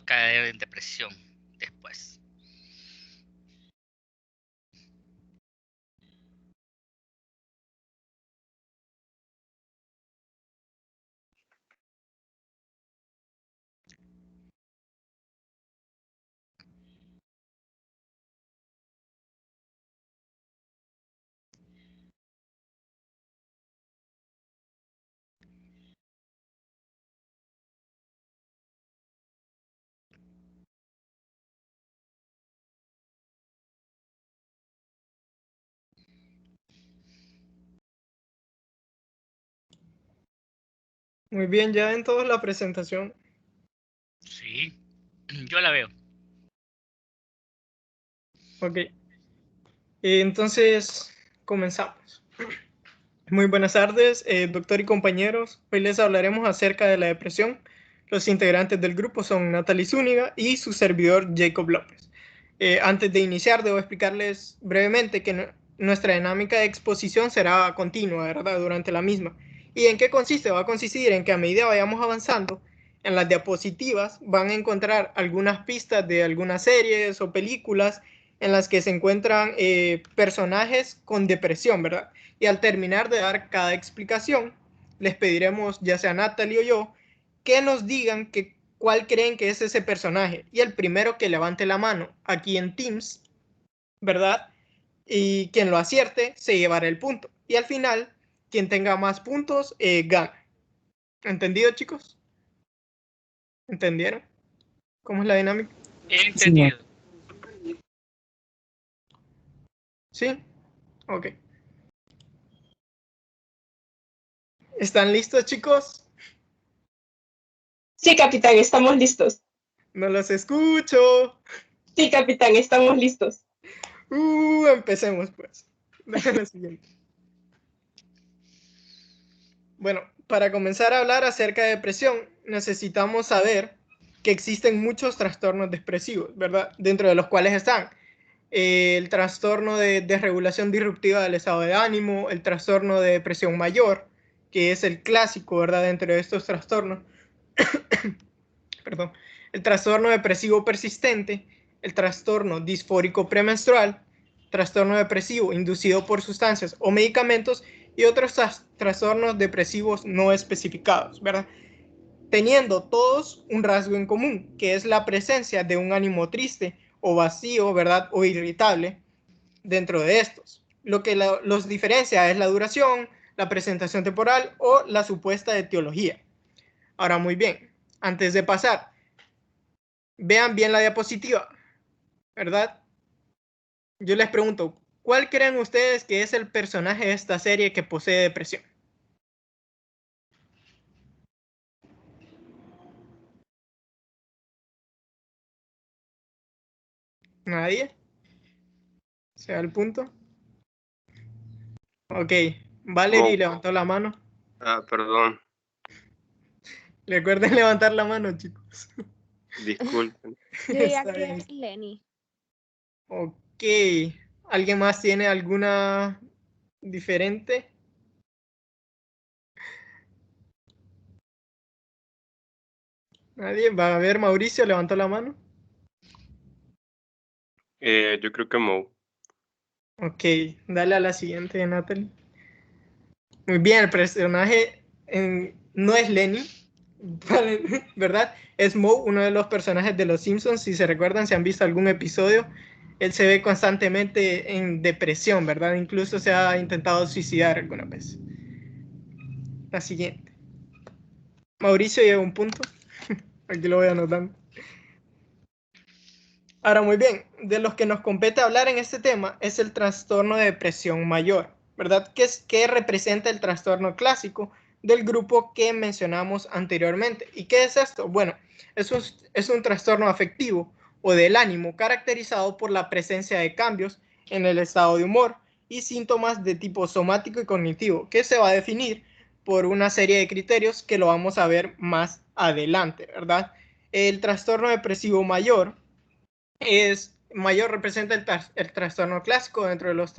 caer en depresión después. Muy bien, ya ven todos la presentación. Sí, yo la veo. Ok. Entonces, comenzamos. Muy buenas tardes, doctor y compañeros. Hoy les hablaremos acerca de la depresión. Los integrantes del grupo son Natalie Zúñiga y su servidor Jacob López. Antes de iniciar, debo explicarles brevemente que nuestra dinámica de exposición será continua, ¿verdad? Durante la misma. ¿Y en qué consiste? Va a consistir en que a medida vayamos avanzando, en las diapositivas van a encontrar algunas pistas de algunas series o películas en las que se encuentran personajes con depresión, ¿verdad? Y al terminar de dar cada explicación, les pediremos, ya sea Natalie o yo, que nos digan cuál creen que es ese personaje. Y el primero que levante la mano aquí en Teams, ¿verdad? Y quien lo acierte se llevará el punto. Y al final, quien tenga más puntos, gana. ¿Entendido, chicos? ¿Entendieron? ¿Cómo es la dinámica? He entendido. ¿Sí? Ok. ¿Están listos, chicos? Sí, capitán, estamos listos. No los escucho. Sí, capitán, estamos listos. Empecemos pues. Déjenme siguiente. Bueno, para comenzar a hablar acerca de depresión, necesitamos saber que existen muchos trastornos depresivos, ¿verdad? Dentro de los cuales están el trastorno de desregulación disruptiva del estado de ánimo, el trastorno de depresión mayor, que es el clásico, ¿verdad? Dentro de estos trastornos. Perdón. El trastorno depresivo persistente, el trastorno disfórico premenstrual, trastorno depresivo inducido por sustancias o medicamentos y otros trastornos depresivos no especificados, ¿verdad? Teniendo todos un rasgo en común, que es la presencia de un ánimo triste o vacío, ¿verdad? O irritable dentro de estos. Lo que los diferencia es la duración, la presentación temporal o la supuesta etiología. Ahora, muy bien, antes de pasar, vean bien la diapositiva, ¿verdad? Yo les pregunto, ¿cuál creen ustedes que es el personaje de esta serie que posee depresión? ¿Nadie? ¿Se da el punto? Ok, Valerie levantó la mano. Perdón. Recuerden levantar la mano, chicos. Disculpen. Yo diría que es Lenny. Ok, ¿alguien más tiene alguna diferente? ¿Nadie? Va a ver, Mauricio levantó la mano. Yo creo que Mo. Ok, dale a la siguiente, Natalie. Muy bien, el personaje no es Lenny, ¿verdad? Es Moe, uno de los personajes de Los Simpsons. Si se recuerdan, si han visto algún episodio, él se ve constantemente en depresión, ¿verdad? Incluso se ha intentado suicidar alguna vez. La siguiente. Mauricio lleva un punto. Aquí lo voy anotando. Ahora, muy bien, de los que nos compete hablar en este tema es el trastorno de depresión mayor, ¿verdad? ¿Qué representa el trastorno clásico del grupo que mencionamos anteriormente? ¿Y qué es esto? Bueno, es un trastorno afectivo o del ánimo caracterizado por la presencia de cambios en el estado de humor y síntomas de tipo somático y cognitivo, que se va a definir por una serie de criterios que lo vamos a ver más adelante, ¿verdad? El trastorno depresivo mayor representa el trastorno clásico dentro de los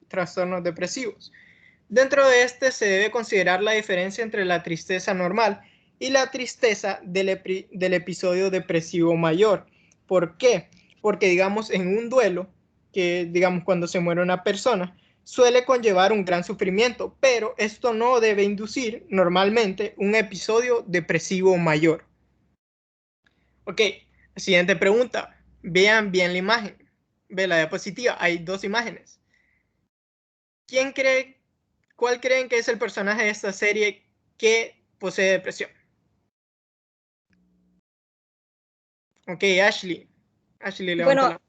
trastornos depresivos. Dentro de este se debe considerar la diferencia entre la tristeza normal y la tristeza del episodio depresivo mayor. ¿Por qué? Porque, digamos, en un duelo, que digamos cuando se muere una persona, suele conllevar un gran sufrimiento, pero esto no debe inducir normalmente un episodio depresivo mayor. Ok, siguiente pregunta. Vean bien la imagen. Ve la diapositiva, hay dos imágenes. ¿Cuál creen que es el personaje de esta serie que posee depresión? Ok, Ashley. Ashley, levanta Bueno,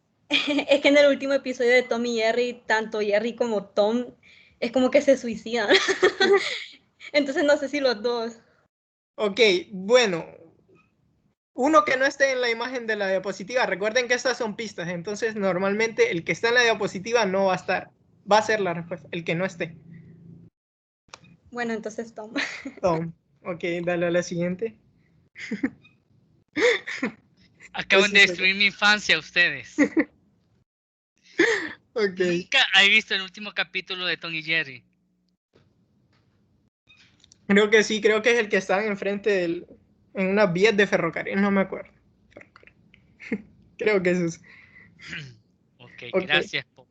es que en el último episodio de Tom y Jerry, tanto Jerry como Tom es como que se suicidan. Entonces no sé si los dos. Ok, bueno. Uno que no esté en la imagen de la diapositiva. Recuerden que estas son pistas. Entonces, normalmente el que está en la diapositiva no va a estar. Va a ser la respuesta. El que no esté. Bueno, entonces Tom. Tom. Ok, dale a la siguiente. Acaban de destruir mi infancia ustedes. Ok. Nunca he visto el último capítulo de Tom y Jerry. Creo que sí, creo que es el que está enfrente en unas vías de ferrocarril, no me acuerdo. Creo que eso es. Ok, Ok. gracias por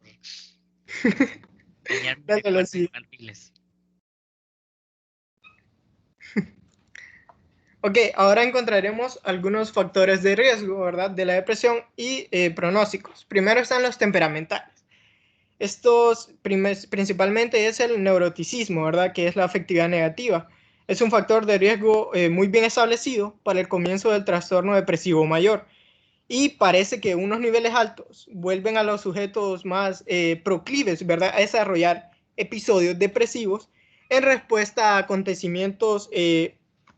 dañar mis Dale a la recuerdos siguiente. infantiles. Ok, ahora encontraremos algunos factores de riesgo, ¿verdad? De la depresión y pronósticos. Primero están los temperamentales. Estos principalmente es el neuroticismo, ¿verdad? Que es la afectividad negativa. Es un factor de riesgo muy bien establecido para el comienzo del trastorno depresivo mayor. Y parece que unos niveles altos vuelven a los sujetos más proclives, ¿verdad? A desarrollar episodios depresivos en respuesta a acontecimientos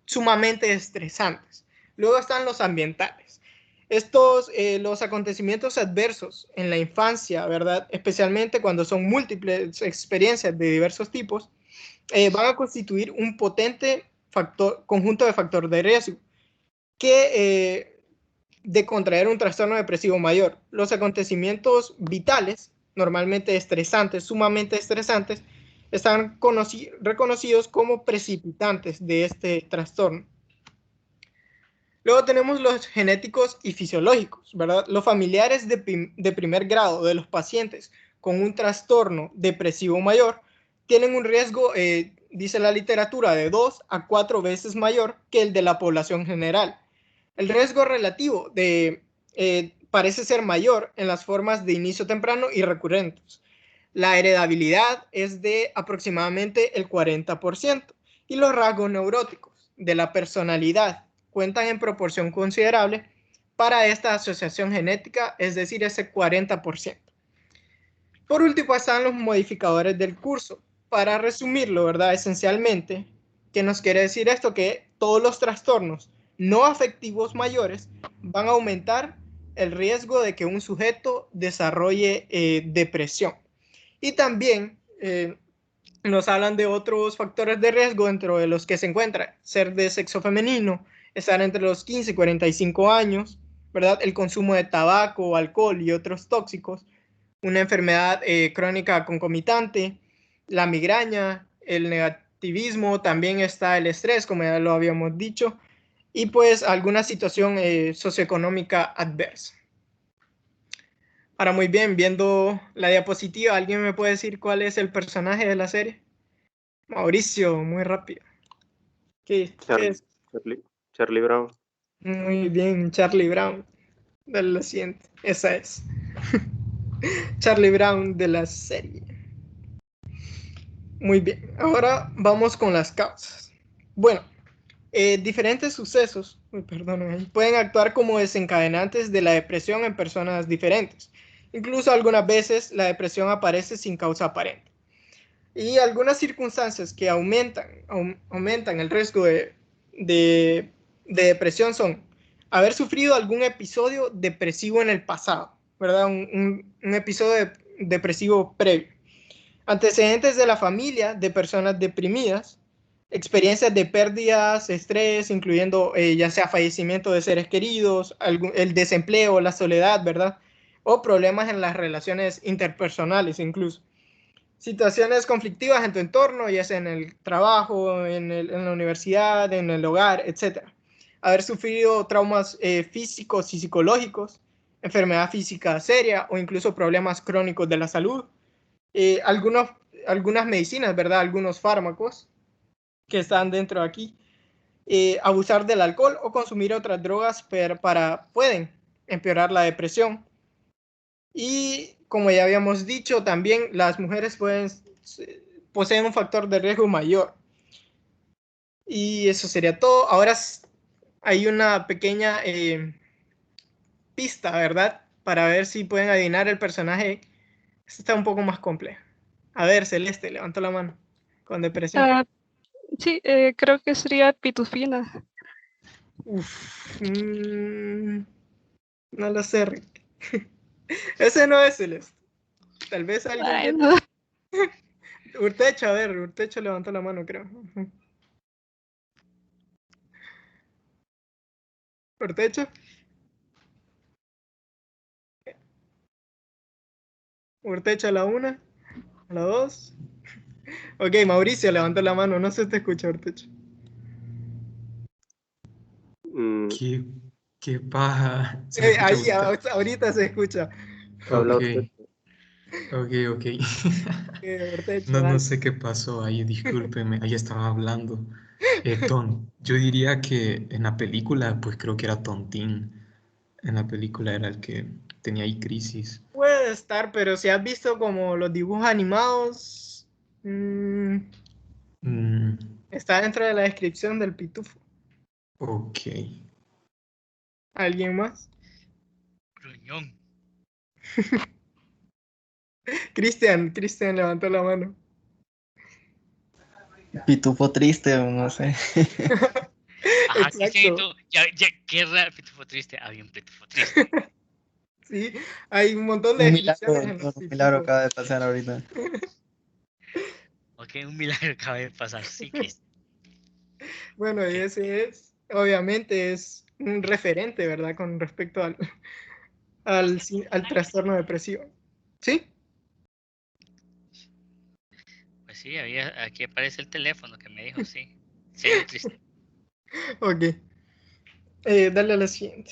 sumamente estresantes. Luego están los ambientales. Los acontecimientos adversos en la infancia, ¿verdad? Especialmente cuando son múltiples experiencias de diversos tipos, van a constituir un potente conjunto de factores de riesgo que de contraer un trastorno depresivo mayor. Los acontecimientos vitales, normalmente estresantes, sumamente estresantes, están reconocidos como precipitantes de este trastorno. Luego tenemos los genéticos y fisiológicos, ¿verdad? Los familiares de primer grado de los pacientes con un trastorno depresivo mayor tienen un riesgo, dice la literatura, de 2 a 4 veces mayor que el de la población general. El riesgo relativo parece ser mayor en las formas de inicio temprano y recurrentes. La heredabilidad es de aproximadamente el 40% y los rasgos neuróticos de la personalidad cuentan en proporción considerable para esta asociación genética, es decir, ese 40%. Por último están los modificadores del curso. Para resumirlo, ¿verdad? Esencialmente, ¿qué nos quiere decir esto? Que todos los trastornos no afectivos mayores van a aumentar el riesgo de que un sujeto desarrolle depresión. Y también nos hablan de otros factores de riesgo, dentro de los que se encuentra ser de sexo femenino, estar entre los 15 y 45 años, ¿verdad? El consumo de tabaco, alcohol y otros tóxicos, una enfermedad crónica concomitante, la migraña, el negativismo, también está el estrés, como ya lo habíamos dicho, y pues alguna situación socioeconómica adversa. Ahora, muy bien, viendo la diapositiva, ¿alguien me puede decir cuál es el personaje de la serie? Mauricio, muy rápido. ¿Qué es? Charlie Brown. Muy bien, Charlie Brown. Dale la siguiente. Esa es. Charlie Brown de la serie. Muy bien. Ahora vamos con las causas. Bueno, diferentes sucesos, pueden actuar como desencadenantes de la depresión en personas diferentes. Incluso algunas veces la depresión aparece sin causa aparente. Y algunas circunstancias que aumentan el riesgo de depresión son haber sufrido algún episodio depresivo en el pasado, ¿verdad? Un episodio depresivo previo. Antecedentes de la familia de personas deprimidas, experiencias de pérdidas, estrés, incluyendo ya sea fallecimiento de seres queridos, el desempleo, la soledad, ¿verdad? O problemas en las relaciones interpersonales incluso. Situaciones conflictivas en tu entorno, ya sea en el trabajo, en la universidad, en el hogar, etc. Haber sufrido traumas físicos y psicológicos, enfermedad física seria o incluso problemas crónicos de la salud. Algunas medicinas, ¿verdad? Algunos fármacos que están dentro de aquí. Abusar del alcohol o consumir otras drogas pueden empeorar la depresión. Y como ya habíamos dicho, también las mujeres poseen un factor de riesgo mayor. Y eso sería todo. Ahora hay una pequeña pista, ¿verdad? Para ver si pueden adivinar el personaje. Este está un poco más complejo. A ver, Celeste, levantó la mano. Con depresión. Sí, creo que sería Pitufina. Uf, no lo sé, Rick. Ese no es Celeste. Tal vez alguien... Ay, no. Urtecho, a ver, Urtecho levantó la mano, creo. Urtecho. Urtecho a la 1, a la 2. Ok, Mauricio levantó la mano, no se te escucha, Urtecho. Mm, ¿Qué paja? ¿Se me escucha Ahí, ahorita? ahorita se escucha. habla Ok, usted. ok. Urtecho, No dale. sé qué pasó ahí, discúlpeme, ahí estaba hablando. Yo diría que en la película, pues creo que era Tontín. En la película era el que tenía ahí crisis. Puede estar, pero si has visto como los dibujos animados, Mm, está dentro de la descripción del pitufo. ok. ¿Alguien más? Gruñón. Cristian levantó la mano. Pitufo triste, o no sé. Ajá, Cristian, Exacto. qué raro, pitufo triste. Había un pitufo triste. Sí, hay un montón de Un definiciones en milagro, los un milagro pitufos. acaba de pasar ahorita. Ok, un milagro acaba de pasar. Sí, Cristian. Bueno, y ese es, obviamente, es un referente, ¿verdad? Con respecto al trastorno depresivo. ¿Sí? Pues sí, aquí aparece el teléfono que me dijo, sí. Sí, hay un triste. Ok. Dale a la siguiente.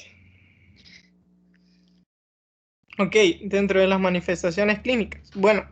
Ok, dentro de las manifestaciones clínicas. Bueno,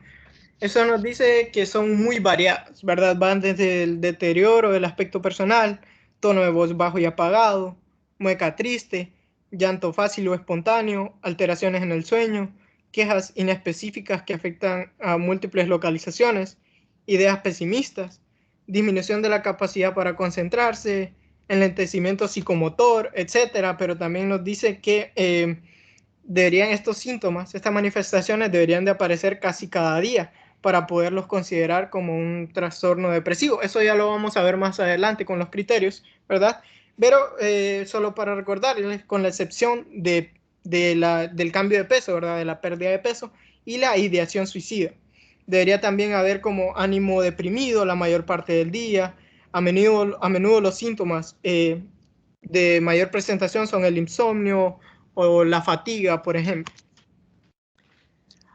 eso nos dice que son muy variadas, ¿verdad? Van desde el deterioro del aspecto personal, tono de voz bajo y apagado, mueca triste, llanto fácil o espontáneo, alteraciones en el sueño, quejas inespecíficas que afectan a múltiples localizaciones, ideas pesimistas, disminución de la capacidad para concentrarse, enlentecimiento psicomotor, etcétera. Pero también nos dice que estos síntomas, estas manifestaciones deberían de aparecer casi cada día para poderlos considerar como un trastorno depresivo. Eso ya lo vamos a ver más adelante con los criterios, ¿verdad? Pero solo para recordarles, con la excepción del cambio de peso, ¿verdad? De la pérdida de peso y la ideación suicida. Debería también haber como ánimo deprimido la mayor parte del día. A menudo los síntomas de mayor presentación son el insomnio o la fatiga, por ejemplo.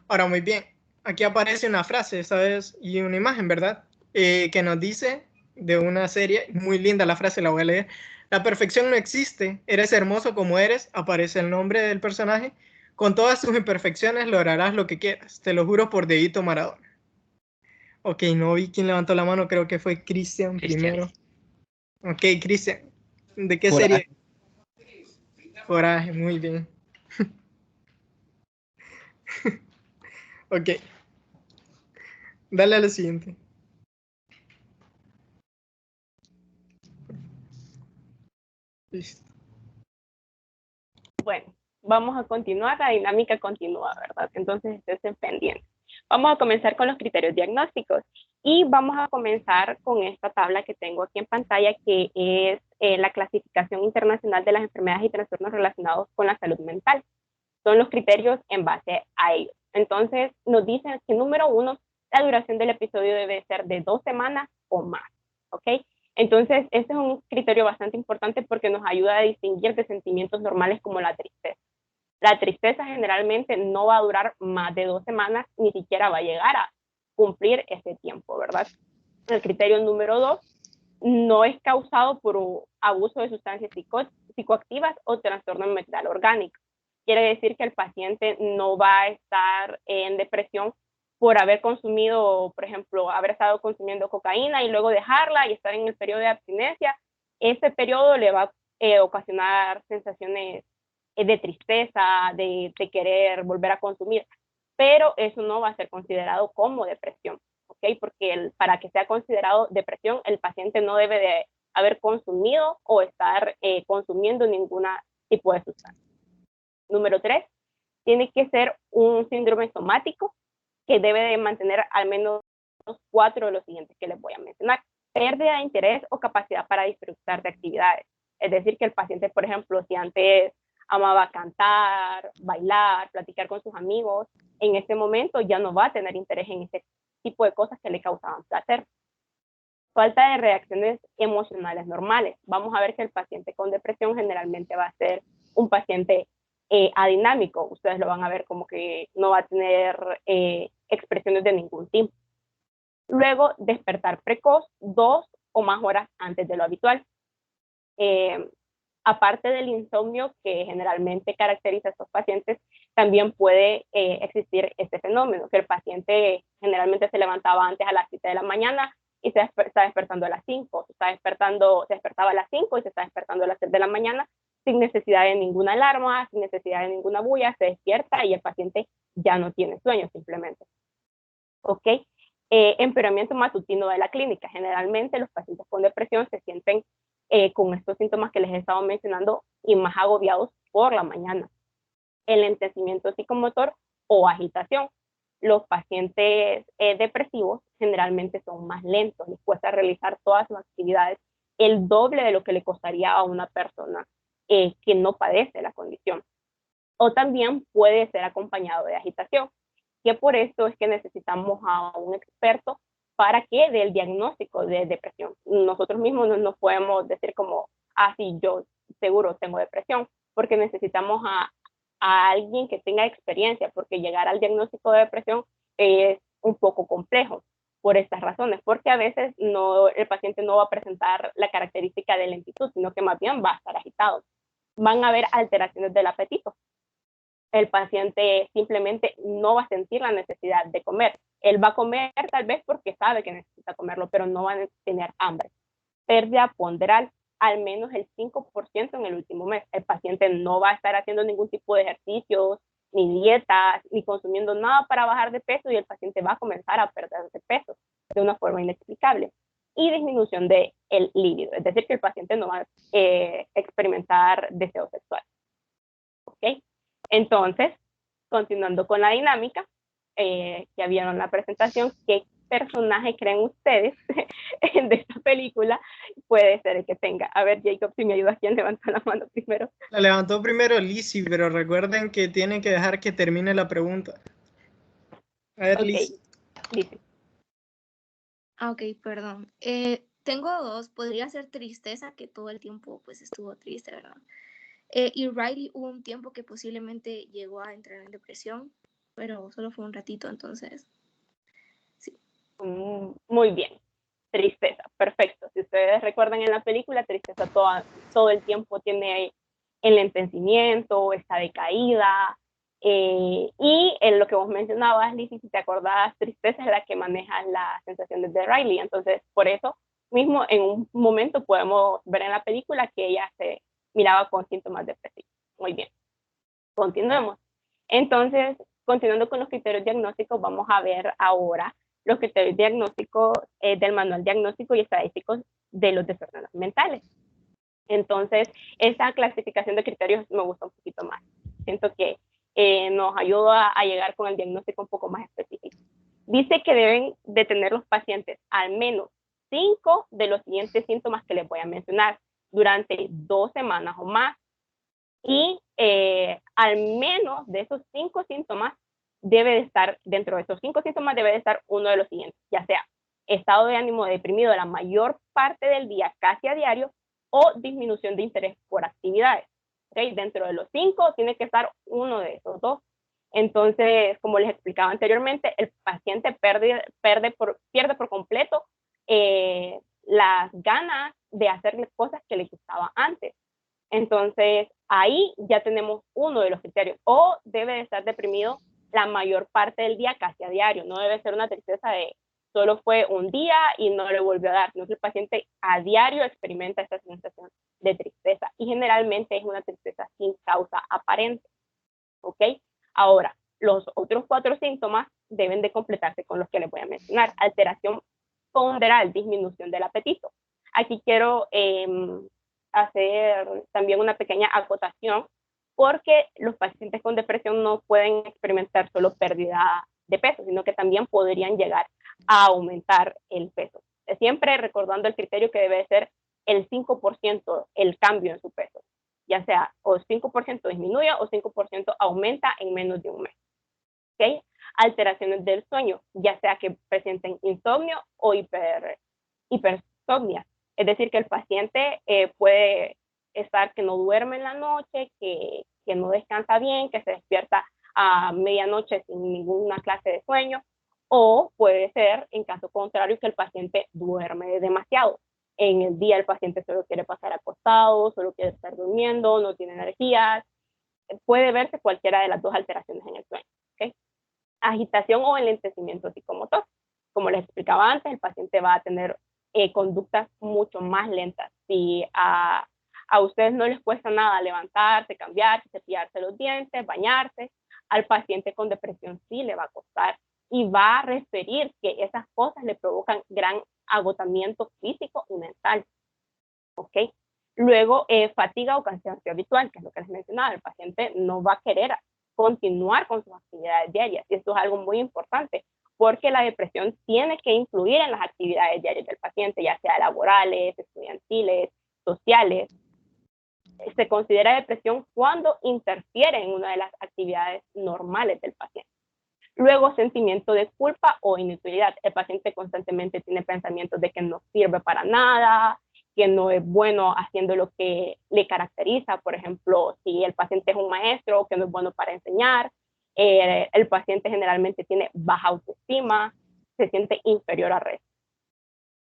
Ahora, muy bien, aquí aparece una frase, esta vez, y una imagen, ¿verdad? Que nos dice de una serie, muy linda la frase, la voy a leer. La perfección no existe, eres hermoso como eres, aparece el nombre del personaje. Con todas tus imperfecciones lograrás lo que quieras, te lo juro por Dedito Maradona. Ok, no vi quién levantó la mano, creo que fue Cristian primero. Ok, Cristian, ¿de qué Coraje. serie? Coraje, muy bien. Ok, dale a lo siguiente. Listo. Bueno, vamos a continuar, la dinámica continúa, ¿verdad? Entonces, estén pendientes. Vamos a comenzar con los criterios diagnósticos y vamos a comenzar con esta tabla que tengo aquí en pantalla, que es la clasificación internacional de las enfermedades y trastornos relacionados con la salud mental. Son los criterios en base a ellos. Entonces, nos dicen que número 1, la duración del episodio debe ser de 2 semanas o más, ¿ok? Entonces, este es un criterio bastante importante porque nos ayuda a distinguir de sentimientos normales como la tristeza. La tristeza generalmente no va a durar más de 2 semanas, ni siquiera va a llegar cumplir ese tiempo, ¿verdad? El criterio número 2, no es causado por abuso de sustancias psicoactivas o trastorno mental orgánico. Quiere decir que el paciente no va a estar en depresión por haber consumido, por ejemplo, haber estado consumiendo cocaína y luego dejarla y estar en el periodo de abstinencia. Ese periodo le va a ocasionar sensaciones de tristeza, de querer volver a consumir, pero eso no va a ser considerado como depresión, ¿ok? Porque para que sea considerado depresión, el paciente no debe de haber consumido o estar consumiendo ningún tipo de sustancia. Número 3, tiene que ser un síndrome somático que debe de mantener al menos 4 de los siguientes que les voy a mencionar. Pérdida de interés o capacidad para disfrutar de actividades. Es decir, que el paciente, por ejemplo, si antes amaba cantar, bailar, platicar con sus amigos, en este momento ya no va a tener interés en ese tipo de cosas que le causaban placer. Falta de reacciones emocionales normales. Vamos a ver que el paciente con depresión generalmente va a ser un paciente adinámico. Ustedes lo van a ver como que no va a tener expresiones de ningún tipo. Luego, despertar precoz 2 o más horas antes de lo habitual. Aparte del insomnio que generalmente caracteriza a estos pacientes, también puede existir este fenómeno, que el paciente generalmente se levantaba antes a las 7 de la mañana y se está despertando a las 5, se despertaba a las 5 y se está despertando a las 6 de la mañana sin necesidad de ninguna alarma, sin necesidad de ninguna bulla, se despierta y el paciente ya no tiene sueño simplemente. ¿Ok? Empeoramiento matutino de la clínica. Generalmente los pacientes con depresión se sienten con estos síntomas que les he estado mencionando y más agobiados por la mañana. El enlentecimiento psicomotor o agitación. Los pacientes depresivos generalmente son más lentos, les cuesta realizar todas sus actividades el doble de lo que le costaría a una persona que no padece la condición. O también puede ser acompañado de agitación, que por esto es que necesitamos a un experto para que dé el diagnóstico de depresión. Nosotros mismos no nos podemos decir como, sí, yo seguro tengo depresión, porque necesitamos a alguien que tenga experiencia, porque llegar al diagnóstico de depresión es un poco complejo por estas razones, porque a veces el paciente no va a presentar la característica de lentitud, sino que más bien va a estar agitado. Van a haber alteraciones del apetito. El paciente simplemente no va a sentir la necesidad de comer. Él va a comer tal vez porque sabe que necesita comerlo, pero no va a tener hambre. Pérdida ponderal, al menos el 5% en el último mes. El paciente no va a estar haciendo ningún tipo de ejercicios, ni dietas, ni consumiendo nada para bajar de peso y el paciente va a comenzar a perder de peso de una forma inexplicable. Y disminución del líbido, es decir, que el paciente no va a experimentar deseo sexual. ¿Ok? Entonces, continuando con la dinámica, ya vieron la presentación, ¿qué personaje creen ustedes de esta película puede ser el que tenga? A ver, Jacob, si me ayudas, ¿quién levantó la mano primero? La levantó primero Lizzie, pero recuerden que tienen que dejar que termine la pregunta. A ver, Okay. Lizzie. Ok, perdón. Tengo dos. Podría ser tristeza, que todo el tiempo pues estuvo triste, ¿verdad? Y Riley hubo un tiempo que posiblemente llegó a entrar en depresión, pero solo fue un ratito, entonces sí. Muy bien. Tristeza, perfecto. Si ustedes recuerdan en la película, tristeza todo el tiempo tiene enlentecimiento, está decaída. Y en lo que vos mencionabas, Lizzie, si te acordás, tristeza es la que maneja las sensaciones de Riley. Entonces, por eso mismo, en un momento podemos ver en la película que ella se miraba con síntomas depresivos. Muy bien. Continuemos. Entonces, continuando con los criterios diagnósticos, vamos a ver ahora los criterios diagnósticos del Manual Diagnóstico y Estadístico de los Desórdenes Mentales. Entonces, esta clasificación de criterios me gusta un poquito más. Siento que nos ayuda a llegar con el diagnóstico un poco más específico. Dice que deben de tener los pacientes al menos 5 de los siguientes síntomas que les voy a mencionar durante 2 semanas o más. Y al menos de esos 5 síntomas debe de estar, dentro de esos 5 síntomas debe de estar uno de los siguientes, ya sea estado de ánimo deprimido la mayor parte del día, casi a diario, o disminución de interés por actividades. ¿Okay? Dentro de los 5 tiene que estar uno de esos 2. Entonces, como les explicaba anteriormente, el paciente pierde por completo las ganas de hacer cosas que le gustaban antes. Entonces, ahí ya tenemos uno de los criterios. O debe de estar deprimido la mayor parte del día, casi a diario. No debe ser una tristeza de solo fue un día y no le volvió a dar, sino que el paciente a diario experimenta esta sensación de tristeza. Y generalmente es una tristeza sin causa aparente. ¿Ok? Ahora, los otros 4 síntomas deben de completarse con los que les voy a mencionar. Alteración ponderal, disminución del apetito. Aquí quiero hacer también una pequeña acotación, porque los pacientes con depresión no pueden experimentar solo pérdida de peso, sino que también podrían llegar a aumentar el peso. Siempre recordando el criterio que debe ser el 5% el cambio en su peso, ya sea o 5% disminuye o 5% aumenta en menos de un mes. ¿Okay? Alteraciones del sueño, ya sea que presenten insomnio o hipersomnia. Es decir, que el paciente puede estar que no duerme en la noche, que no descansa bien, que se despierta a medianoche sin ninguna clase de sueño, o puede ser, en caso contrario, que el paciente duerme demasiado. En el día el paciente solo quiere pasar acostado, solo quiere estar durmiendo, no tiene energías. Puede verse cualquiera de las dos alteraciones en el sueño. ¿Okay? Agitación o enlentecimiento psicomotor. Como les explicaba antes, el paciente va a tener conductas mucho más lentas. Si a ustedes no les cuesta nada levantarse, cambiarse, cepillarse los dientes, bañarse, al paciente con depresión sí le va a costar y va a referir que esas cosas le provocan gran agotamiento físico y mental. ¿Ok? Luego, fatiga o cansancio habitual, que es lo que les mencionaba, el paciente no va a querer continuar con sus actividades diarias. Y esto es algo muy importante, porque la depresión tiene que influir en las actividades diarias del paciente, ya sea laborales, estudiantiles, sociales. Se considera depresión cuando interfiere en una de las actividades normales del paciente. Luego, sentimiento de culpa o inutilidad. El paciente constantemente tiene pensamientos de que no sirve para nada, que no es bueno haciendo lo que le caracteriza. Por ejemplo, si el paciente es un maestro, que no es bueno para enseñar. El paciente generalmente tiene baja autoestima, se siente inferior al resto.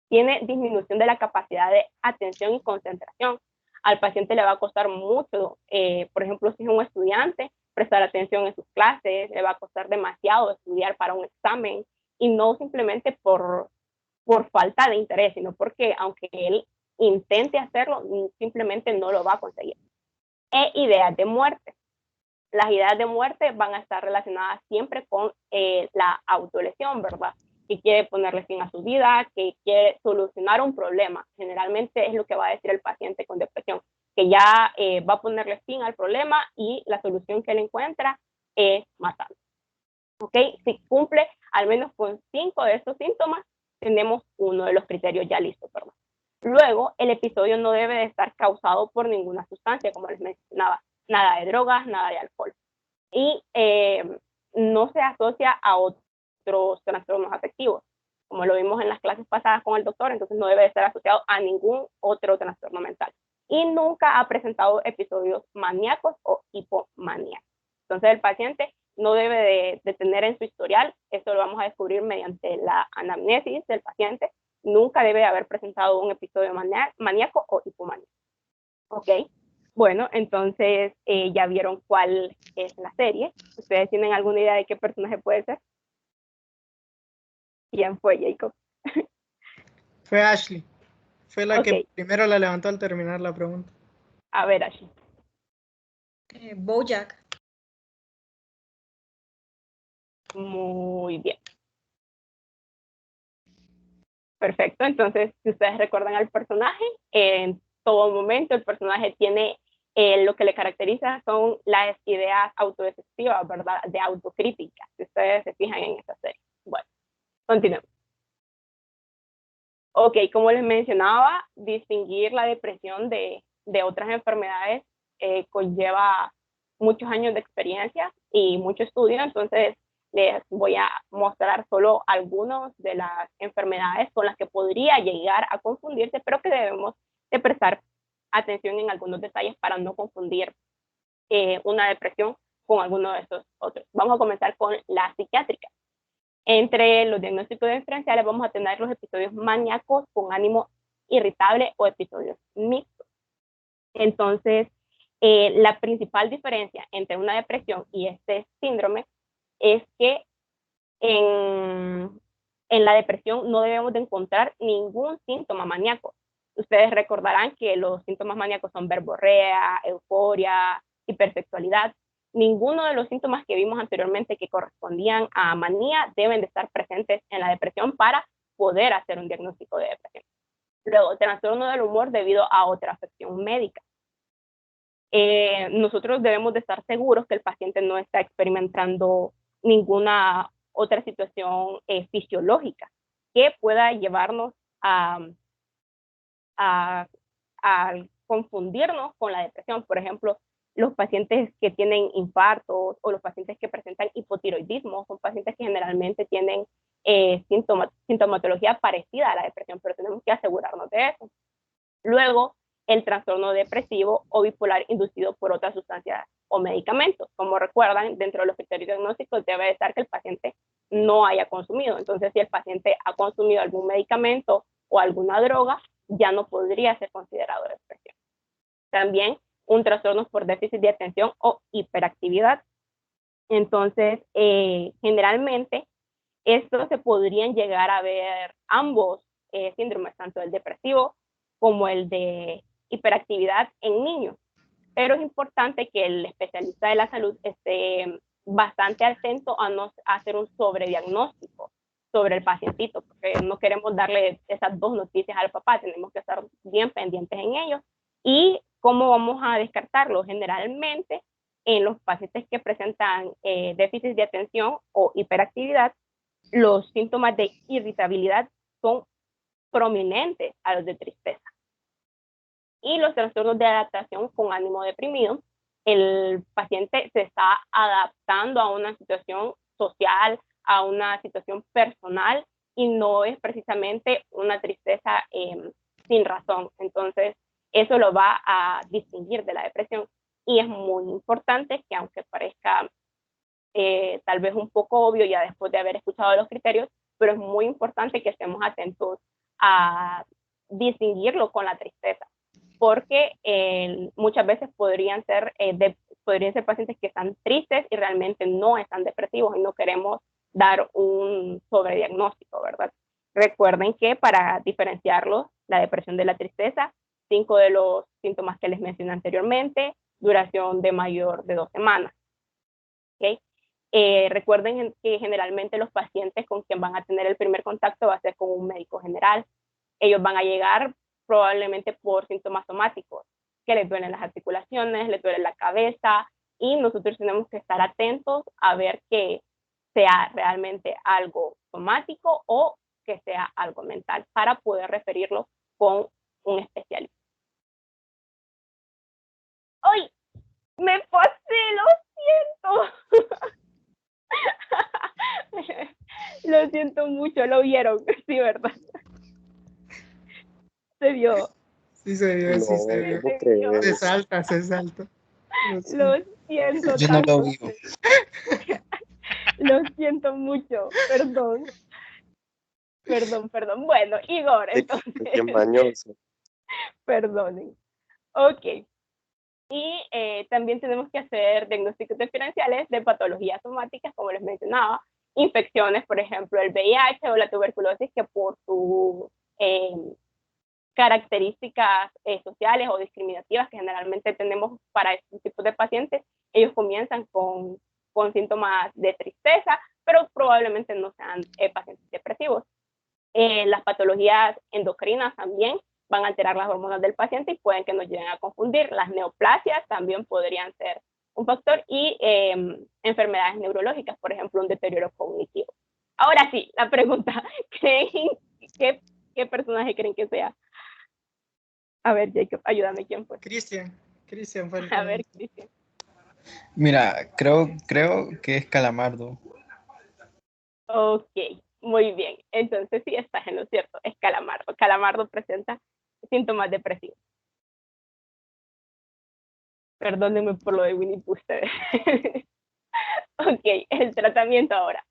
Tiene disminución de la capacidad de atención y concentración. Al paciente le va a costar mucho, por ejemplo, si es un estudiante, prestar atención en sus clases, le va a costar demasiado estudiar para un examen, y no simplemente por falta de interés, sino porque aunque él intente hacerlo, simplemente no lo va a conseguir. Ideas de muerte. Las ideas de muerte van a estar relacionadas siempre con la autolesión, ¿verdad? Que quiere ponerle fin a su vida, que quiere solucionar un problema. Generalmente es lo que va a decir el paciente con depresión, que ya va a ponerle fin al problema y la solución que él encuentra es matarlo. ¿Ok? Si cumple al menos con 5 de estos síntomas, tenemos uno de los criterios ya listos, ¿verdad? Luego, el episodio no debe de estar causado por ninguna sustancia, como les mencionaba, nada de drogas, nada de alcohol. Y no se asocia a otros trastornos afectivos, como lo vimos en las clases pasadas con el doctor, entonces no debe estar asociado a ningún otro trastorno mental. Y nunca ha presentado episodios maníacos o hipomaníacos. Entonces el paciente no debe de tener en su historial, esto lo vamos a descubrir mediante la anamnesis del paciente, nunca debe haber presentado un episodio maníaco o hipomaníaco. ¿Ok? Bueno, entonces ya vieron cuál es la serie. ¿Ustedes tienen alguna idea de qué personaje puede ser? ¿Quién fue, Jacob? Fue Ashley. Fue la que Ok. primero la levantó al terminar la pregunta. A ver, Ashley. BoJack. Muy bien. Perfecto, entonces si ustedes recuerdan al personaje, en todo momento el personaje tiene lo que le caracteriza son las ideas autodestructivas, ¿verdad? De autocrítica, si ustedes se fijan en esta serie. Bueno, continuemos. Ok, como les mencionaba, distinguir la depresión de otras enfermedades conlleva muchos años de experiencia y mucho estudio, entonces les voy a mostrar solo algunas de las enfermedades con las que podría llegar a confundirse, pero que debemos de prestar atención en algunos detalles para no confundir una depresión con alguno de estos otros. Vamos a comenzar con la psiquiátrica. Entre los diagnósticos diferenciales vamos a tener los episodios maníacos con ánimo irritable o episodios mixtos. Entonces, la principal diferencia entre una depresión y este síndrome es que en la depresión no debemos de encontrar ningún síntoma maníaco. Ustedes recordarán que los síntomas maníacos son verborrea, euforia, hipersexualidad. Ninguno de los síntomas que vimos anteriormente que correspondían a manía deben de estar presentes en la depresión para poder hacer un diagnóstico de depresión. Luego, trastorno del humor debido a otra afección médica. Nosotros debemos de estar seguros que el paciente no está experimentando ninguna otra situación fisiológica que pueda llevarnos a confundirnos con la depresión. Por ejemplo, los pacientes que tienen infartos o los pacientes que presentan hipotiroidismo son pacientes que generalmente tienen sintomatología parecida a la depresión, pero tenemos que asegurarnos de eso. Luego, el trastorno depresivo o bipolar inducido por otras sustancias o medicamentos. Como recuerdan, dentro de los criterios diagnósticos debe estar que el paciente no haya consumido. Entonces, si el paciente ha consumido algún medicamento o alguna droga, ya no podría ser considerado depresión. También un trastorno por déficit de atención o hiperactividad. Entonces, generalmente, estos se podrían llegar a ver ambos síndromes, tanto el depresivo como el de hiperactividad en niños. Pero es importante que el especialista de la salud esté bastante atento a no hacer un sobrediagnóstico sobre el pacientito, porque no queremos darle esas dos noticias al papá, tenemos que estar bien pendientes en ellos. ¿Y cómo vamos a descartarlo? Generalmente, en los pacientes que presentan déficit de atención o hiperactividad, los síntomas de irritabilidad son prominentes a los de tristeza. Y los trastornos de adaptación con ánimo deprimido, el paciente se está adaptando a una situación social, a una situación personal, y no es precisamente una tristeza sin razón. Entonces, eso lo va a distinguir de la depresión. Y es muy importante que, aunque parezca tal vez un poco obvio ya después de haber escuchado los criterios, pero es muy importante que estemos atentos a distinguirlo con la tristeza, porque muchas veces podrían ser pacientes que están tristes y realmente no están depresivos, y no queremos dar un sobrediagnóstico, ¿verdad? Recuerden que para diferenciarlos, la depresión de la tristeza, 5 de los síntomas que les mencioné anteriormente, duración de mayor de 2 semanas. ¿Okay? Recuerden que generalmente los pacientes con quien van a tener el primer contacto va a ser con un médico general. Ellos van a llegar probablemente por síntomas somáticos, que les duelen las articulaciones, les duele la cabeza, y nosotros tenemos que estar atentos a ver que sea realmente algo somático o que sea algo mental para poder referirlo con un especialista. ¡Ay! ¡Me pasé! ¡Lo siento! Lo siento mucho, lo vieron, sí, ¿verdad? Se vio. Sí se vio, sí se vio. No creo. Se salta, se salta. Lo siento Yo no tanto. lo vivo. Lo siento mucho, perdón. Perdón. Bueno, Igor, entonces. Qué mañoso. Perdonen. Ok. Y también tenemos que hacer diagnósticos diferenciales de patologías somáticas, como les mencionaba, infecciones, por ejemplo, el VIH o la tuberculosis, que por sus características sociales o discriminativas que generalmente tenemos para estos tipos de pacientes, ellos comienzan con síntomas de tristeza, pero probablemente no sean pacientes depresivos. Las patologías endocrinas también van a alterar las hormonas del paciente y pueden que nos lleguen a confundir. Las neoplasias también podrían ser un factor, y enfermedades neurológicas, por ejemplo, un deterioro cognitivo. Ahora sí, la pregunta, ¿qué personaje creen que sea? A ver, Jacob, ayúdame, ¿quién fue? Cristian fue el A ver, Cristian. Mira, creo que es Calamardo. Ok, muy bien. Entonces sí, estás en lo cierto, es Calamardo. Calamardo presenta síntomas depresivos. Perdónenme por lo de Winnie Pooh ustedes. Ok, el tratamiento ahora.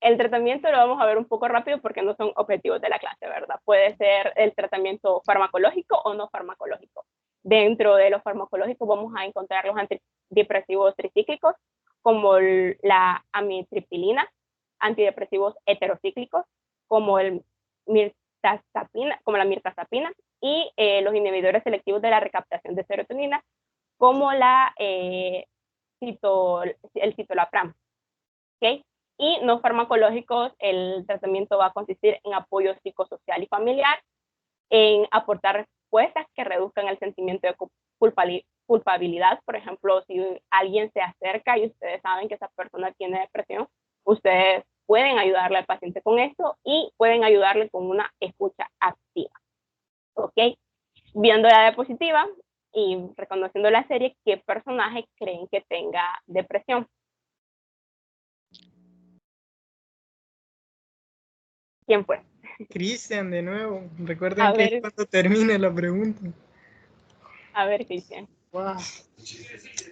El tratamiento lo vamos a ver un poco rápido porque no son objetivos de la clase, ¿verdad? Puede ser el tratamiento farmacológico o no farmacológico. Dentro de los farmacológicos vamos a encontrar los antidepresivos tricíclicos, como la amitriptilina, antidepresivos heterocíclicos, como la mirtazapina, y los inhibidores selectivos de la recaptación de serotonina, como el citalopram. ¿Okay? Y no farmacológicos, el tratamiento va a consistir en apoyo psicosocial y familiar, en aportar respuestas que reduzcan el sentimiento de culpabilidad. Por ejemplo, si alguien se acerca y ustedes saben que esa persona tiene depresión, ustedes pueden ayudarle al paciente con esto y pueden ayudarle con una escucha activa. ¿Ok? Viendo la diapositiva y reconociendo la serie, ¿qué personaje creen que tenga depresión? ¿Quién fue? Cristian, de nuevo. Recuerden A que ver. es cuando termine la pregunta. A ver, Cristian. Wow.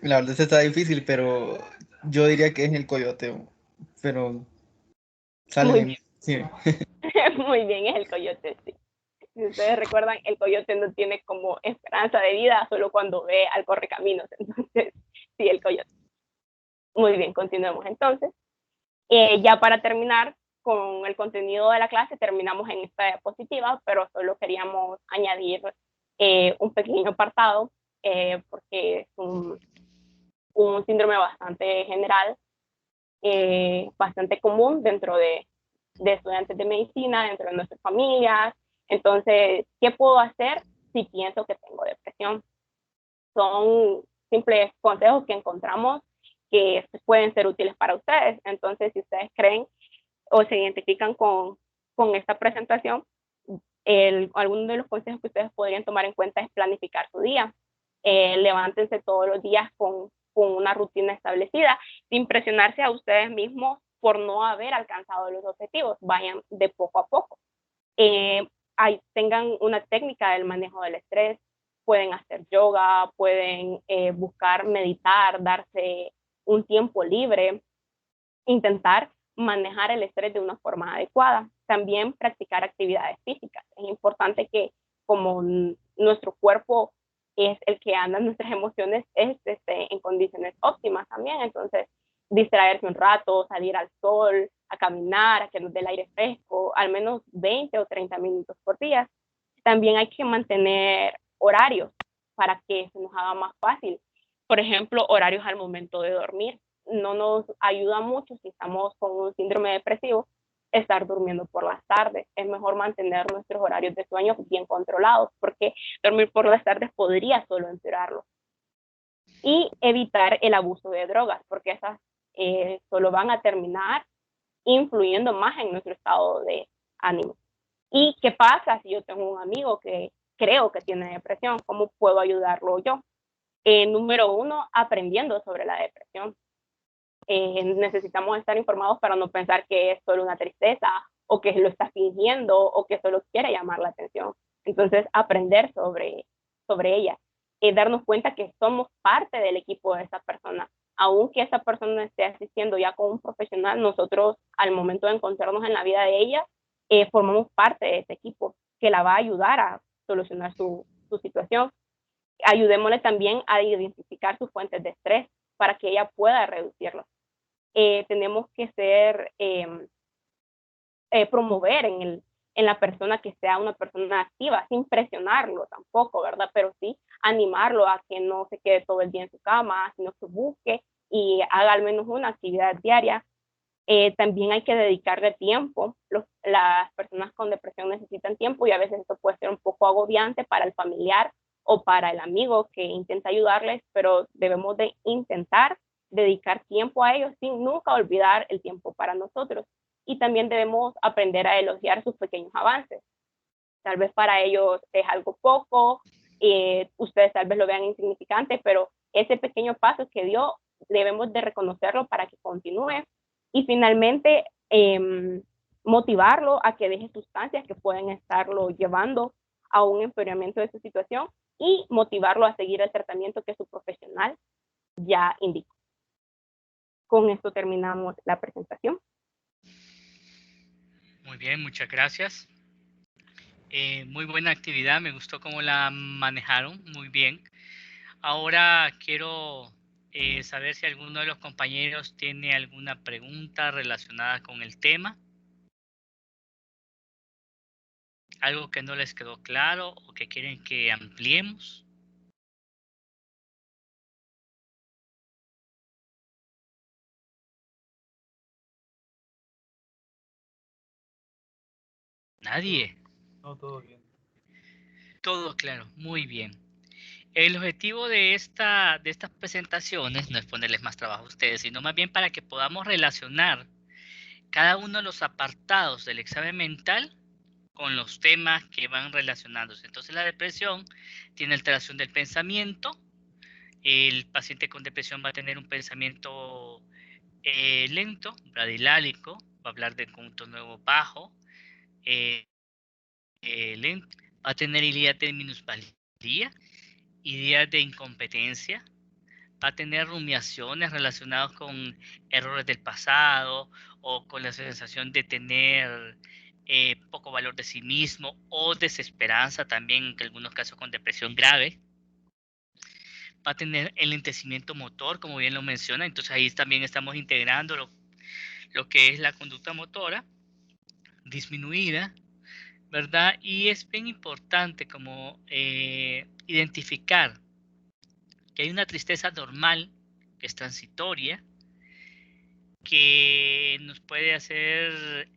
La verdad esta está difícil, pero yo diría que es el coyote. Pero sale Muy de bien. mí. Sí. Muy bien, es el coyote, sí. Si ustedes recuerdan, el coyote no tiene como esperanza de vida solo cuando ve al correcaminos. Entonces, sí, el coyote. Muy bien, continuemos entonces. Ya para terminar con el contenido de la clase, terminamos en esta diapositiva, pero solo queríamos añadir un pequeño apartado, porque es un síndrome bastante general, bastante común dentro de estudiantes de medicina, dentro de nuestras familias. Entonces, ¿qué puedo hacer si pienso que tengo depresión? Son simples consejos que encontramos que pueden ser útiles para ustedes. Entonces, si ustedes creen o se identifican con esta presentación, alguno de los consejos que ustedes podrían tomar en cuenta es planificar su día. Levántense todos los días con una rutina establecida, sin presionarse a ustedes mismos por no haber alcanzado los objetivos. Vayan de poco a poco. Tengan una técnica del manejo del estrés, pueden hacer yoga, pueden buscar meditar, darse un tiempo libre, intentar manejar el estrés de una forma adecuada. También practicar actividades físicas. Es importante que como nuestro cuerpo es el que anda nuestras emociones, esté en condiciones óptimas también. Entonces, distraerse un rato, salir al sol, a caminar, a que nos dé el aire fresco, al menos 20 o 30 minutos por día. También hay que mantener horarios para que se nos haga más fácil. Por ejemplo, horarios al momento de dormir. No nos ayuda mucho si estamos con un síndrome depresivo estar durmiendo por las tardes. Es mejor mantener nuestros horarios de sueño bien controlados, porque dormir por las tardes podría solo empeorarlo. Y evitar el abuso de drogas, porque esas solo van a terminar influyendo más en nuestro estado de ánimo. ¿Y qué pasa si yo tengo un amigo que creo que tiene depresión? ¿Cómo puedo ayudarlo yo? Número 1, aprendiendo sobre la depresión. Necesitamos estar informados para no pensar que es solo una tristeza o que lo está fingiendo o que solo quiere llamar la atención. Entonces, aprender sobre ella. Darnos cuenta que somos parte del equipo de esa persona. Aunque esa persona esté asistiendo ya con un profesional, nosotros al momento de encontrarnos en la vida de ella, formamos parte de ese equipo que la va a ayudar a solucionar su situación. Ayudémosle también a identificar sus fuentes de estrés para que ella pueda reducirlos. Tenemos que promover en la persona que sea una persona activa, sin presionarlo tampoco, ¿verdad? Pero sí animarlo a que no se quede todo el día en su cama, sino que busque y haga al menos una actividad diaria. También hay que dedicarle tiempo. Las personas con depresión necesitan tiempo y a veces esto puede ser un poco agobiante para el familiar o para el amigo que intenta ayudarles, pero debemos de intentar dedicar tiempo a ellos sin nunca olvidar el tiempo para nosotros. Y también debemos aprender a elogiar sus pequeños avances. Tal vez para ellos es algo poco, ustedes tal vez lo vean insignificante, pero ese pequeño paso que dio debemos de reconocerlo para que continúe. Y finalmente, motivarlo a que deje sustancias que pueden estarlo llevando a un empeoramiento de su situación, y motivarlo a seguir el tratamiento que su profesional ya indicó. Con esto terminamos la presentación. Muy bien, muchas gracias. Muy buena actividad, me gustó cómo la manejaron, muy bien. Ahora quiero saber si alguno de los compañeros tiene alguna pregunta relacionada con el tema. Algo que no les quedó claro o que quieren que ampliemos. Nadie. No, todo bien. Todo claro, muy bien. El objetivo de estas presentaciones no es ponerles más trabajo a ustedes, sino más bien para que podamos relacionar cada uno de los apartados del examen mental con los temas que van relacionándose. Entonces la depresión tiene alteración del pensamiento. El paciente con depresión va a tener un pensamiento lento, bradilálico, va a hablar de conducto nuevo bajo, lento, va a tener ideas de minusvalía, ideas de incompetencia, va a tener rumiaciones relacionadas con errores del pasado o con la sensación de tener poco valor de sí mismo o desesperanza también, en algunos casos con depresión grave. Va a tener enlentecimiento motor, como bien lo menciona, entonces ahí también estamos integrando lo que es la conducta motora disminuida, ¿verdad? Y es bien importante como identificar que hay una tristeza normal, que es transitoria, que nos puede hacer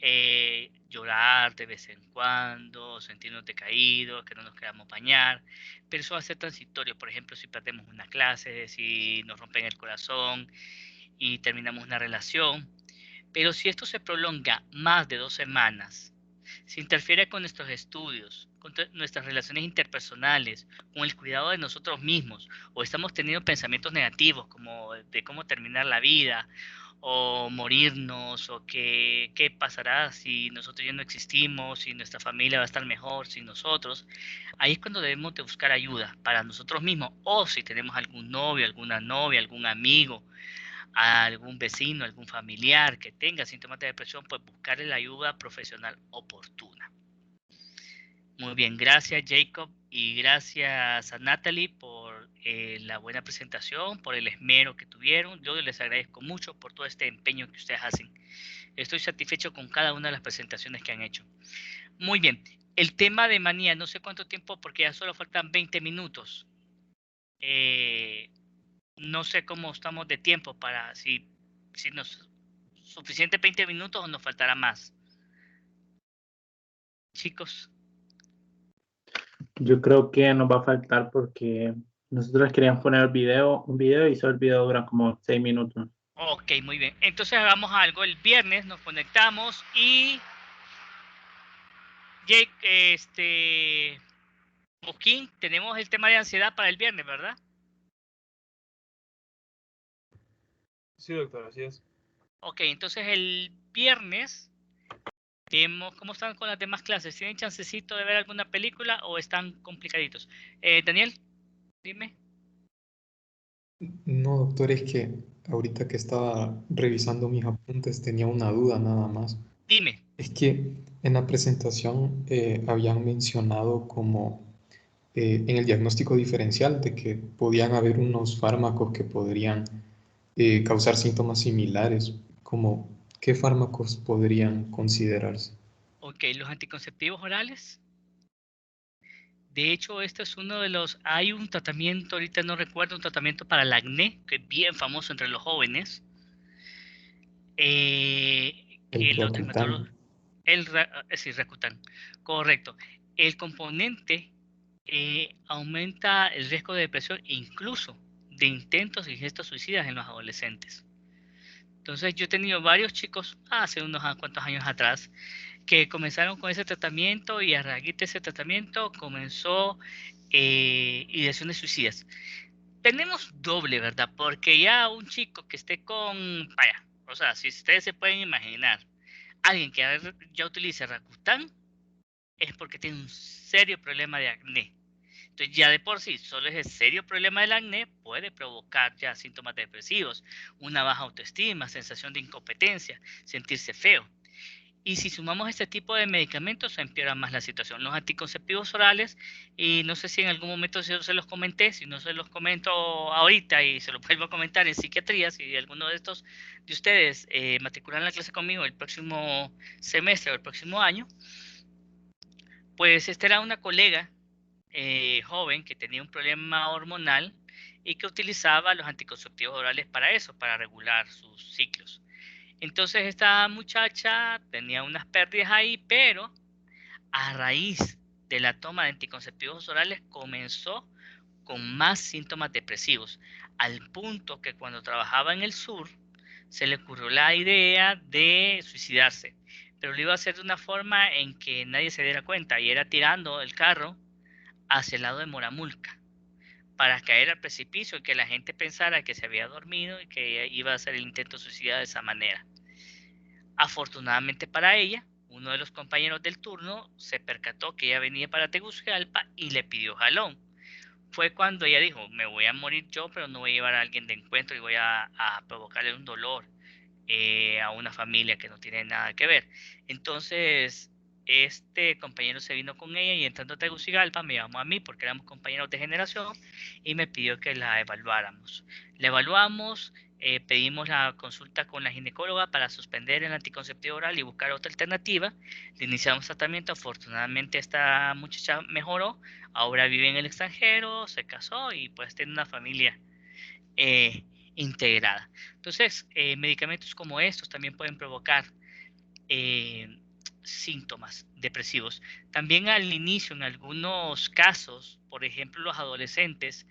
llorar de vez en cuando, sentirnos decaídos, que no nos queramos bañar, pero eso va a ser transitorio. Por ejemplo, si perdemos una clase, si nos rompen el corazón y terminamos una relación. Pero si esto se prolonga más de 2 semanas, si interfiere con nuestros estudios, con nuestras relaciones interpersonales, con el cuidado de nosotros mismos, o estamos teniendo pensamientos negativos como de cómo terminar la vida, o morirnos, o qué pasará si nosotros ya no existimos, si nuestra familia va a estar mejor sin nosotros, ahí es cuando debemos de buscar ayuda para nosotros mismos, o si tenemos algún novio, alguna novia, algún amigo, a algún vecino, algún familiar que tenga síntomas de depresión, pues buscarle la ayuda profesional oportuna. Muy bien, gracias Jacob y gracias a Natalie por la buena presentación, por el esmero que tuvieron. Yo les agradezco mucho por todo este empeño que ustedes hacen. Estoy satisfecho con cada una de las presentaciones que han hecho. Muy bien, el tema de manía, no sé cuánto tiempo porque ya solo faltan 20 minutos. No sé cómo estamos de tiempo para si nos suficiente 20 minutos o nos faltará más. Chicos. Yo creo que nos va a faltar porque nosotros queríamos poner un video y solo el video dura como 6 minutos. Ok, muy bien. Entonces hagamos algo. El viernes nos conectamos y Jake, Joaquín, tenemos el tema de ansiedad para el viernes, ¿verdad? Sí, doctor, así es. Ok, entonces el viernes vemos cómo están con las demás clases. ¿Tienen chancecito de ver alguna película o están complicaditos? Daniel, dime. No, doctor, es que ahorita que estaba revisando mis apuntes tenía una duda nada más. Dime. Es que en la presentación habían mencionado como en el diagnóstico diferencial de que podían haber unos fármacos que podrían causar síntomas similares, como ¿qué fármacos podrían considerarse? Ok, los anticonceptivos orales. De hecho, este es uno de los... Hay un tratamiento, ahorita no recuerdo, un tratamiento para el acné, que es bien famoso entre los jóvenes. Que los dermatólogos... Sí, Rakutan. Correcto. El componente aumenta el riesgo de depresión e incluso de intentos y gestos suicidas en los adolescentes. Entonces yo he tenido varios chicos hace unos cuantos años atrás que comenzaron con ese tratamiento y a raíz de ese tratamiento comenzó ideaciones suicidas. Tenemos doble, ¿verdad? Porque ya un chico que esté con, vaya, o sea, si ustedes se pueden imaginar, alguien que ya utilice Rakután es porque tiene un serio problema de acné. Entonces Entonces ya de por sí, solo ese serio problema del acné puede provocar ya síntomas depresivos, una baja autoestima, sensación de incompetencia, sentirse feo. Y si sumamos este tipo de medicamentos, se empeora más la situación. Los anticonceptivos orales, y no sé si en algún momento se los comenté, si no se los comento ahorita y se los vuelvo a comentar en psiquiatría, si alguno de estos de ustedes matriculan la clase conmigo el próximo semestre o el próximo año, pues esta era una colega joven que tenía un problema hormonal y que utilizaba los anticonceptivos orales para eso, para regular sus ciclos. Entonces esta muchacha tenía unas pérdidas ahí, pero a raíz de la toma de anticonceptivos orales comenzó con más síntomas depresivos, al punto que cuando trabajaba en el sur se le ocurrió la idea de suicidarse, pero lo iba a hacer de una forma en que nadie se diera cuenta, y era tirando el carro hacia el lado de Moramulca para caer al precipicio y que la gente pensara que se había dormido y que iba a hacer el intento de suicidio de esa manera. Afortunadamente para ella, uno de los compañeros del turno se percató que ella venía para Tegucigalpa y le pidió jalón. Fue cuando ella dijo, me voy a morir yo, pero no voy a llevar a alguien de encuentro y voy a provocarle un dolor a una familia que no tiene nada que ver. Entonces, este compañero se vino con ella y entrando a Tegucigalpa me llamó a mí porque éramos compañeros de generación y me pidió que la evaluáramos. La evaluamos. Pedimos la consulta con la ginecóloga para suspender el anticonceptivo oral y buscar otra alternativa. Le iniciamos tratamiento. Afortunadamente esta muchacha mejoró. Ahora vive en el extranjero, se casó y pues tiene una familia integrada. Entonces, medicamentos como estos también pueden provocar síntomas depresivos. También al inicio, en algunos casos, por ejemplo, los adolescentes,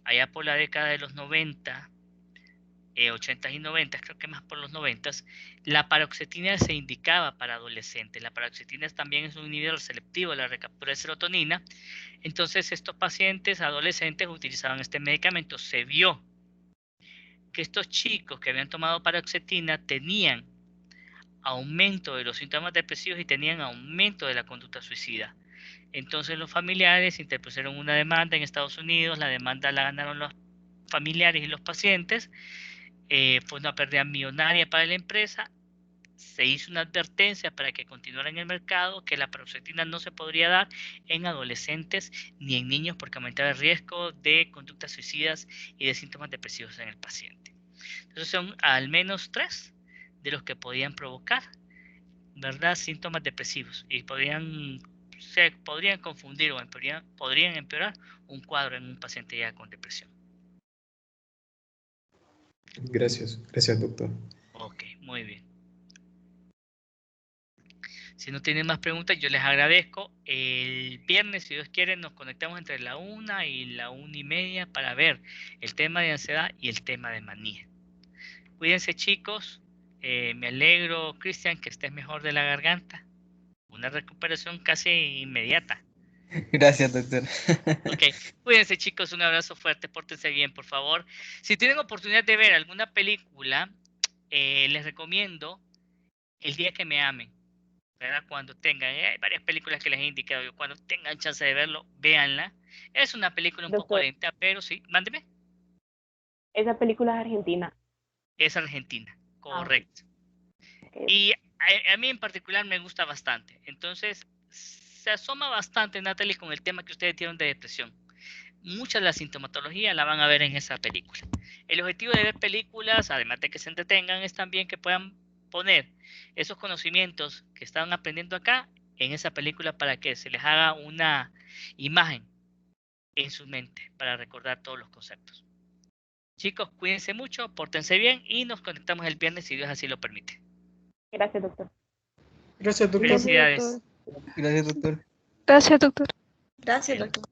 allá por la década de los 90, 80 y 90, creo que más por los 90, la paroxetina se indicaba para adolescentes. La paroxetina también es un inhibidor selectivo de la recaptura de serotonina. Entonces estos pacientes adolescentes utilizaban este medicamento. Se vio que estos chicos que habían tomado paroxetina tenían aumento de los síntomas depresivos y tenían aumento de la conducta suicida. Entonces los familiares interpusieron una demanda en Estados Unidos. La demanda la ganaron los familiares y los pacientes. Fue una pérdida millonaria para la empresa. Se hizo una advertencia para que continuara en el mercado que la paroxetina no se podría dar en adolescentes ni en niños porque aumentaba el riesgo de conductas suicidas y de síntomas depresivos en el paciente. Entonces son al menos 3 de los que podían provocar, ¿verdad?, síntomas depresivos y se podrían confundir o podrían empeorar un cuadro en un paciente ya con depresión. Gracias, doctor. Ok, muy bien. Si no tienen más preguntas, yo les agradezco. El viernes, si Dios quiere, nos conectamos entre la 1 y la 1:30 para ver el tema de ansiedad y el tema de manía. Cuídense, chicos. Me alegro, Cristian, que estés mejor de la garganta. Una recuperación casi inmediata. Gracias, doctor. Ok, cuídense, chicos, un abrazo fuerte, pórtense bien, por favor. Si tienen oportunidad de ver alguna película, les recomiendo El día que me amen, ¿verdad? Cuando tengan, hay varias películas que les he indicado yo, cuando tengan chance de verlo, véanla. Es una película un poco lenta, pero sí, mándeme. Esa película es argentina. Es argentina, correcto. Okay. Y a mí en particular me gusta bastante, entonces se asoma bastante, Natalie, con el tema que ustedes tienen de depresión. Mucha de la sintomatología la van a ver en esa película. El objetivo de ver películas, además de que se entretengan, es también que puedan poner esos conocimientos que estaban aprendiendo acá en esa película para que se les haga una imagen en su mente para recordar todos los conceptos. Chicos, cuídense mucho, pórtense bien y nos conectamos el viernes si Dios así lo permite. Gracias, doctor. Gracias, doctor. Felicidades. Gracias, doctor. Gracias, doctor. Gracias, doctor.